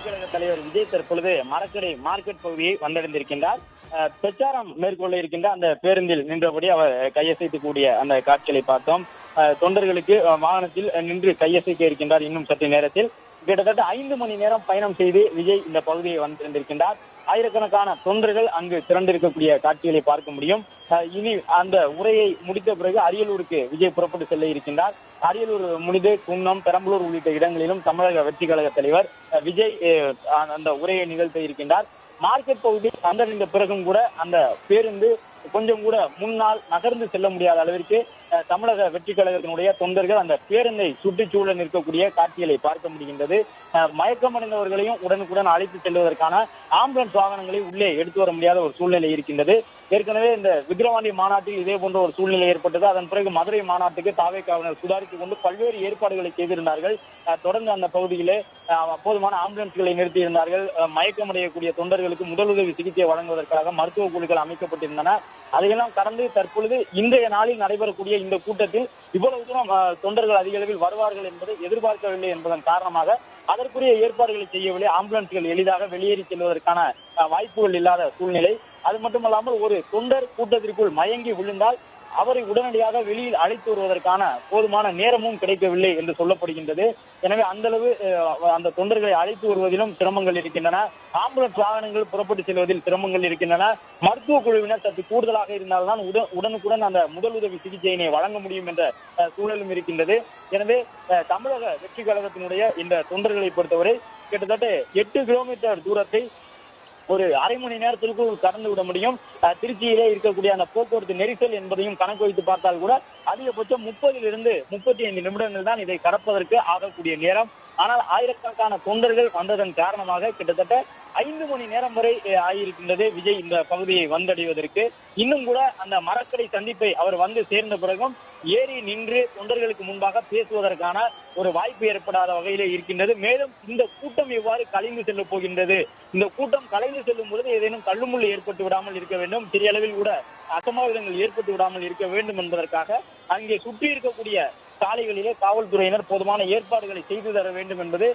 கழக தலைவர் விஜய் தற்பொழுது மரக்கடை மார்க்கெட் பகுதியை வந்தடைந்திருக்கின்றார். பிரச்சாரம் மேற்கொள்ள இருக்கின்ற அந்த பேருந்தில் நின்றபடி அவர் கையசைக்கக்கூடிய அந்த காட்சிகளை பார்த்தோம். தொண்டர்களுக்கு வாகனத்தில் நின்று கையசைக்க இருக்கின்றார். இன்னும் சற்று நேரத்தில் கிட்டத்தட்ட 5 மணி நேரம் பயணம் செய்து விஜய் இந்த பகுதியை வந்திருக்கின்றார். ஆயிரக்கணக்கான தொண்டர்கள் அங்கு திரண்டிருக்கக்கூடிய காட்சிகளை பார்க்க முடியும். இனி அந்த உரையை முடித்த பிறகு அரியலூருக்கு விஜய் புறப்பட்டு செல்ல இருக்கின்றார். அரியலூர் முடிந்து குன்னம், பெரம்பலூர் உள்ளிட்ட இடங்களிலும் தமிழக வெற்றி கழக தலைவர் விஜய் அந்த உரையை நிகழ்த்த இருக்கின்றார். மார்க்கெட் பகுதி வந்தடைந்த பிறகும் கூட அந்த பேருந்து கொஞ்சம் கூட முன்னால் நகர்ந்து செல்ல முடியாத அளவிற்கு தமிழக வெற்றி கழகத்தினுடைய தொண்டர்கள் அந்த பேருந்தை சுற்றுச்சூழ நிற்கக்கூடிய காட்சிகளை பார்க்க முடிகின்றது. மயக்கமடைந்தவர்களையும் உடனுக்குடன் அழைத்து செல்வதற்கான ஆம்புலன்ஸ் வாகனங்களை உள்ளே எடுத்து வர முடியாத ஒரு சூழ்நிலை இருக்கின்றது. ஏற்கனவே இந்த விக்கிரவாண்டி மாநாட்டில் இதே போன்ற ஒரு சூழ்நிலை ஏற்பட்டது. அதன் பிறகு மதுரை மாநாட்டுக்கு தாவேக்காவினர் சுதாரித்துக் கொண்டு பல்வேறு ஏற்பாடுகளை செய்திருந்தார்கள். தொடர்ந்து அந்த பகுதியிலே போதுமான ஆம்புலன்ஸ்களை நிறுத்தியிருந்தார்கள். மயக்கமடையக்கூடிய தொண்டர்களுக்கு முதலுதவி சிகிச்சை வழங்குவதற்காக மருத்துவ குழுக்கள் அமைக்கப்பட்டிருந்தன. அதையெல்லாம் கடந்து தற்பொழுது இன்றைய நாளில் நடைபெறக்கூடிய இந்த கூட்டத்தில் இவ்வளவு தூரம் தொண்டர்கள் அதிக அளவில் வருவார்கள் என்பதை எதிர்பார்க்கவில்லை என்பதன் காரணமாக அதற்குரிய ஏற்பாடுகளை செய்யவில்லை. ஆம்புலன்ஸ்கள் எளிதாக வெளியேறி செல்வதற்கான வாய்ப்புகள் இல்லாத சூழ்நிலை. அது மட்டுமல்லாமல் ஒரு தொண்டர் கூட்டத்திற்குள் மயங்கி விழுந்தால் அவரை உடனடியாக வெளியில் அழைத்து வருவதற்கான போதுமான நேரமும் கிடைக்கவில்லை என்று சொல்லப்படுகின்றது. எனவே அந்த அளவு அந்த தொண்டர்களை அழைத்து வருவதிலும் சிரமங்கள் இருக்கின்றன. ஆம்புலன்ஸ் வாகனங்கள் புறப்பட்டு செல்வதில் சிரமங்கள் இருக்கின்றன. மருத்துவ குழுவினர் சற்று கூடுதலாக இருந்தால்தான் உடனுக்குடன் அந்த முதலுதவி சிகிச்சையினை வழங்க முடியும் என்ற சூழலும் இருக்கின்றது. எனவே தமிழக வெற்றி கழகத்தினுடைய இந்த தொண்டர்களை பொறுத்தவரை கிட்டத்தட்ட 8 கிலோமீட்டர் தூரத்தை ஒரு அரை மணி நேரத்திற்குள் கடந்து விட முடியும். திருச்சியிலே இருக்கக்கூடிய அந்த போக்குவரத்து நெரிசல் என்பதையும் கணக்கு வைத்து பார்த்தால் கூட அதிகபட்சம் 30 to 35 நிமிடங்கள் தான் இதை கடப்பதற்கு ஆகக்கூடிய நேரம். ஆனால் ஆயிரக்கணக்கான தொண்டர்கள் வந்ததன் காரணமாக கிட்டத்தட்ட 5 மணி நேரம் வரை ஆகியிருக்கின்றது விஜய் இந்த பகுதியை வந்தடைவதற்கு. இன்னும் கூட அந்த மரக்கடை சந்திப்பை அவர் வந்து சேர்ந்த பிறகும் ஏறி நின்று தொண்டர்களுக்கு முன்பாக பேசுவதற்கான ஒரு வாய்ப்பு ஏற்படாத வகையிலே இருக்கின்றது. மேலும் இந்த கூட்டம் எவ்வாறு கலைந்து செல்ல போகின்றது, இந்த கூட்டம் கலைந்து செல்லும் பொழுது ஏதேனும் தள்ளுமுள்ளு ஏற்பட்டு விடாமல் இருக்க வேண்டும், சிறிய அளவில் கூட அசம்பாவிதங்கள் ஏற்பட்டு விடாமல் இருக்க வேண்டும் என்பதற்காக அங்கே சுற்றி இருக்கக்கூடிய சாலைகளிலே காவல்துறையினர் போதுமான ஏற்பாடுகளை செய்து தர வேண்டும் என்பது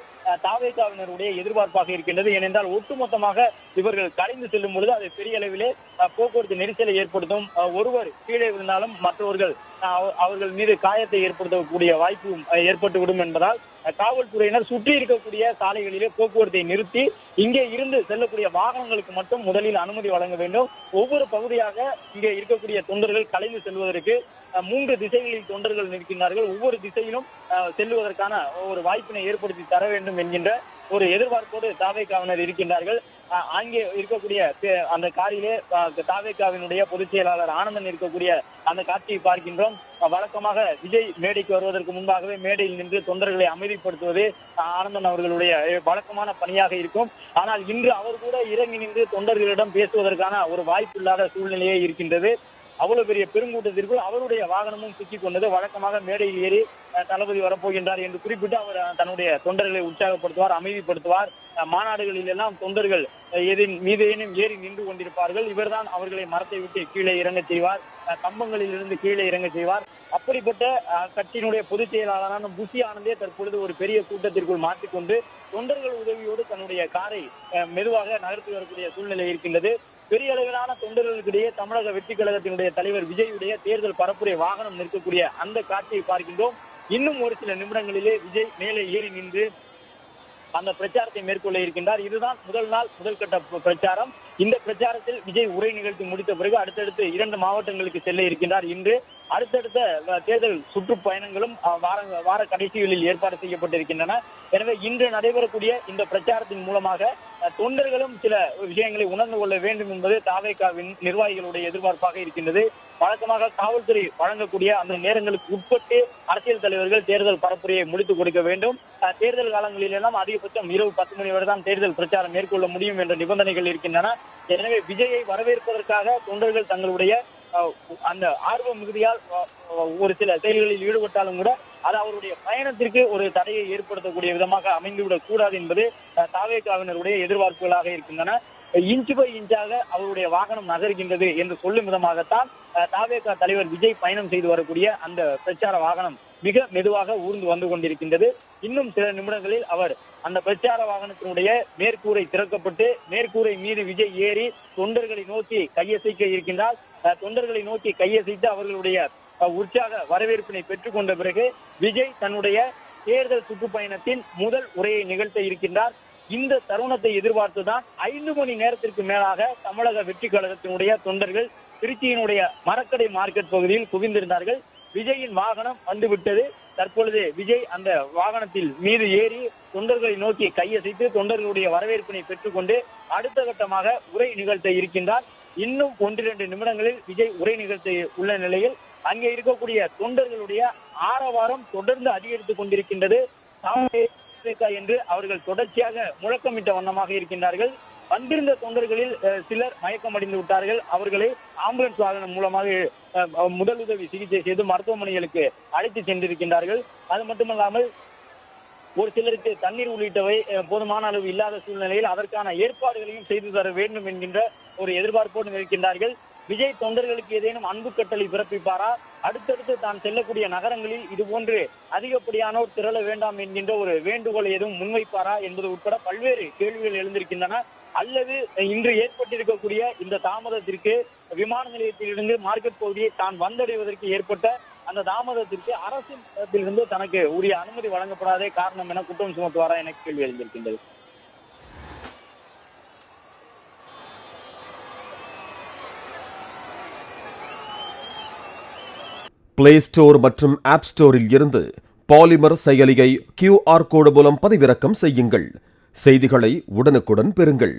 தாவேக்காவினருடைய எதிர்பார்ப்பாக இருக்கின்றது. ஏனென்றால் ஒட்டுமொத்தமாக இவர்கள் கலைந்து செல்லும் பொழுது அது பெரிய அளவிலே போக்குவரத்து நெரிசலை ஏற்படுத்தும். ஒருவர் கீழே விழுந்தாலும் மற்றவர்கள் அவர்கள் மீது காயத்தை ஏற்படுத்தக்கூடிய வாய்ப்பும் ஏற்பட்டுவிடும் என்பதால் காவல்துறையினர் சுற்றி இருக்கக்கூடிய சாலைகளிலே போக்குவரத்தை நிறுத்தி இங்கே இருந்து செல்லக்கூடிய வாகனங்களுக்கு மட்டும் முதலில் அனுமதி வழங்க வேண்டும். ஒவ்வொரு பகுதியாக இங்கே இருக்கக்கூடிய தொண்டர்கள் கலைந்து செல்வதற்கு 3 திசைகளில் தொண்டர்கள் நிற்கின்றார்கள். ஒவ்வொரு திசையிலும் செல்லுவதற்கான ஒரு வாய்ப்பினை ஏற்படுத்தி தர வேண்டும் என்கின்ற ஒரு எதிர்பார்ப்போடு தாவேக்காவினர் இருக்கின்றார்கள். அங்கே இருக்கக்கூடிய அந்த காரிலே தாவேக்காவினுடைய பொதுச் செயலாளர் ஆனந்தன் இருக்கக்கூடிய அந்த காட்சியை பார்க்கின்றோம். வழக்கமாக விஜய் மேடைக்கு வருவதற்கு முன்பாகவே மேடையில் நின்று தொண்டர்களை அமைதிப்படுத்துவது ஆனந்தன் அவர்களுடைய வழக்கமான பணியாக இருக்கும். ஆனால் இன்று அவர் கூட இறங்கி நின்று தொண்டர்களிடம் பேசுவதற்கான ஒரு வாய்ப்பு இல்லாத சூழ்நிலையே இருக்கின்றது. அவ்வளவு பெரிய பெருங்கூட்டத்திற்குள் அவருடைய வாகனமும் சிக்கிக் கொண்டது. வழக்கமாக மேடையில் ஏறி தளபதி வரப்போகின்றார் என்று குறிப்பிட்டு அவர் தன்னுடைய தொண்டர்களை உற்சாகப்படுத்துவார், அமைதிப்படுத்துவார். மாநாடுகளில் எல்லாம் தொண்டர்கள் மீதேனும் ஏறி நின்று கொண்டிருப்பார்கள். இவர்தான் அவர்களை மரத்தை விட்டு கீழே இறங்க செய்வார், கம்பங்களில் இருந்து கீழே இறங்க செய்வார். அப்படிப்பட்ட கட்சியினுடைய பொதுச் செயலாளரான புசி ஆனந்தே தற்பொழுது ஒரு பெரிய கூட்டத்திற்குள் மாற்றிக்கொண்டு தொண்டர்கள் உதவியோடு தன்னுடைய காரை மெதுவாக நகர்த்தி வரக்கூடிய சூழ்நிலை இருக்கின்றது. பெரிய அளவிலான தொண்டர்களுக்கிடையே தமிழக வெற்றி கழகத்தினுடைய தலைவர் விஜயுடைய தேர்தல் பரப்புரை வாகனம் நிற்கக்கூடிய அந்த காட்சியை பார்க்கின்றோம். இன்னும் ஒரு சில நிமிடங்களிலே விஜய் மேலே ஏறி நின்று அந்த பிரச்சாரத்தை மேற்கொள்ள இருக்கின்றார். இதுதான் முதல் கட்ட பிரச்சாரம். இந்த பிரச்சாரத்தில் விஜய் உரை நிகழ்த்தி முடித்த பிறகு அடுத்தடுத்து 2 மாவட்டங்களுக்கு செல்ல இருக்கின்றார். இன்று அடுத்தடுத்த தேர்தல் சுற்றுப்பயணங்களும் வார கடைசிகளில் ஏற்பாடு செய்யப்பட்டிருக்கின்றன. எனவே இன்று நடைபெறக்கூடிய இந்த பிரச்சாரத்தின் மூலமாக தொண்டர்களும் சில விஷயங்களை உணர்ந்து கொள்ள வேண்டும் என்பது தாவேக்காவின் நிர்வாகிகளுடைய எதிர்பார்ப்பாக இருக்கின்றது. வழக்கமாக காவல்துறை வழங்கக்கூடிய அந்த நேரங்களுக்கு உட்பட்டு அரசியல் தலைவர்கள் தேர்தல் பரப்புரையை முடித்துக் கொடுக்க வேண்டும். தேர்தல் காலங்களில் எல்லாம் அதிகபட்சம் இரவு 10 மணி வரை தான் தேர்தல் பிரச்சாரம் மேற்கொள்ள முடியும் என்ற நிபந்தனைகள் இருக்கின்றன. எனவே விஜயை வரவேற்பதற்காக தொண்டர்கள் தங்களுடைய அந்த ஆர்வ மிகுதியால் ஒரு சில செயல்களில் ஈடுபட்டாலும் கூட அது அவருடைய பயணத்திற்கு ஒரு தடையை ஏற்படுத்தக்கூடிய விதமாக அமைந்துவிடக் கூடாது என்பது தாவேக்காவினருடைய எதிர்பார்ப்புகளாக இருக்கின்றன. இன்ச் பை இன்ச்சாக அவருடைய வாகனம் நகர்கின்றது என்று சொல்லும் விதமாகத்தான் தாவேகா தலைவர் விஜய் பயணம் செய்து வரக்கூடிய அந்த பிரச்சார வாகனம் மிக மெதுவாக ஊர்ந்து வந்து கொண்டிருக்கின்றது. இன்னும் சில நிமிடங்களில் அவர் அந்த பிரச்சார வாகனத்தினுடைய மேற்கூரை திறக்கப்பட்டு மேற்கூரை மீது விஜய் ஏறி தொண்டர்களை நோக்கி கையசைக்க இருக்கின்றார். தொண்டர்களை நோக்கி கையசைத்து அவர்களுடைய உற்சாக வரவேற்பினை பெற்றுக் கொண்ட பிறகு விஜய் தன்னுடைய தேர்தல் சுற்றுப்பயணத்தின் முதல் உரையை நிகழ்த்த இருக்கின்றார். இந்த தருணத்தை எதிர்பார்த்துதான் 5 மணி நேரத்திற்கு மேலாக தமிழக வெற்றி கழகத்தினுடைய தொண்டர்கள் திருச்சியினுடைய மரக்கடை மார்க்கெட் பகுதியில் குவிந்திருந்தார்கள். விஜயின் வாகனம் வந்துவிட்டது. தற்பொழுது விஜய் அந்த வாகனத்தில் மீது ஏறி தொண்டர்களை நோக்கி கையசைத்து தொண்டர்களுடைய வரவேற்பினை பெற்றுக்கொண்டு அடுத்த கட்டமாக உரை நிகழ்த்த இருக்கின்றார். இன்னும் 1-2 நிமிடங்களில் விஜய் உரை நிகழ்த்த உள்ள நிலையில் அங்கே இருக்கக்கூடிய தொண்டர்களுடைய ஆரவாரம் தொடர்ந்து அதிகரித்துக் கொண்டிருக்கின்றது. என்று அவர்கள் தொடர்ச்சியாக முழக்கமிட்ட வண்ணமாக இருக்கின்றார்கள். வந்திருந்த தொண்டர்களில் சிலர் மயக்கமடைந்து விட்டார்கள். அவர்களை ஆம்புலன்ஸ் வாகனம் மூலமாக முதலுதவி சிகிச்சை செய்து மருத்துவமனைகளுக்கு அழைத்து சென்றிருக்கின்றார்கள். அது மட்டுமல்லாமல் ஒரு சிலருக்கு தண்ணீர் உள்ளிட்டவை போதுமான அளவு இல்லாத சூழ்நிலையில் அதற்கான ஏற்பாடுகளையும் செய்து தர வேண்டும் என்கின்ற ஒரு எதிர்பார்ப்போடு இருக்கின்றார்கள். விஜய் தொண்டர்களுக்கு ஏதேனும் அன்பு கட்டளை பிறப்பிப்பாரா? அடுத்தடுத்து தான் செல்லக்கூடிய நகரங்களில் இதுபோன்று அதிகப்படியானோர் திரள வேண்டாம் என்கின்ற ஒரு வேண்டுகோளை எதுவும் முன்வைப்பாரா என்பது உட்பட பல்வேறு கேள்விகள் எழுந்திருக்கின்றன. அல்லது இன்று ஏற்பட்டிருக்கக்கூடிய இந்த தாமதத்திற்கு விமான நிலையத்திலிருந்து மார்க்கெட் பகுதியை தான் வந்தடைவதற்கு ஏற்பட்ட அந்த தாமதத்திற்கு அரசின் தரப்பிலிருந்து தனக்கு உரிய அனுமதி வழங்கப்படாதே காரணம் என குற்றம் சுமத்துவாரா என கேள்வி எழுந்திருக்கின்றது. பிளே ஸ்டோர் மற்றும் ஆப் ஸ்டோரில் இருந்து பாலிமர் செயலியை QR கோடு மூலம் பதிவிறக்கம் செய்யுங்கள். செய்திகளை உடனுக்குடன் பெறுங்கள்.